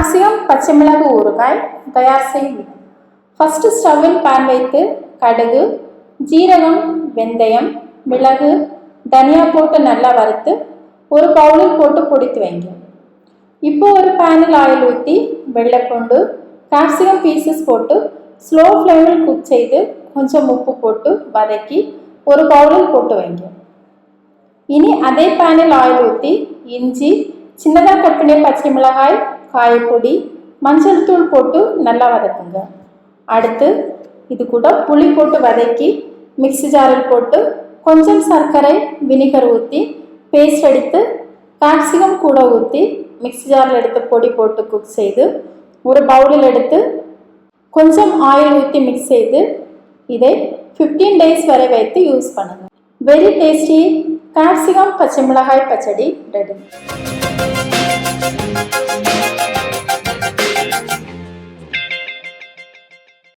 Capsicum பச்சை மிளகு ஊறுகாய் தயார் செய்யும் விதம். ஃபர்ஸ்ட் ஸ்டவ்வில் பேன் வைத்து கடுகு, ஜீரகம், வெந்தயம், மிளகு, தனியா போட்டு நல்லா வறுத்து ஒரு பவுலில் போட்டு பொடித்து வைங்க. இப்போ ஒரு பேனில் ஆயில் ஊற்றி வெள்ளைப்பூண்டு, கேப்சிகம் பீசஸ் போட்டு ஸ்லோ ஃப்ளேமில் குக் செய்து கொஞ்சம் உப்பு போட்டு வதக்கி ஒரு பவுலில் போட்டு வைங்க. இனி அதே பேனில் ஆயில் ஊற்றி இஞ்சி, சின்னதாக கட் பண்ணிய பச்சை மிளகாய், காயப்பொடி, மஞ்சள் தூள் போட்டு நல்லா வதக்குங்க. அடுத்து இது கூட புளி போட்டு வதக்கி மிக்ஸி ஜாரில் போட்டு கொஞ்சம் சர்க்கரை, வினிகர் ஊற்றி பேஸ்ட் எடுத்து கேப்சிகம் கூட ஊற்றி மிக்ஸி ஜாரில் எடுத்து பொடி போட்டு குக் செய்து ஒரு பவுலில் எடுத்து கொஞ்சம் ஆயில் ஊற்றி மிக்ஸ் செய்து இதை 15 days வரை வைத்து யூஸ் பண்ணுங்கள். வெரி டேஸ்டி கேப்சிகம் பச்சை மிளகாய் பச்சடி ரெடி.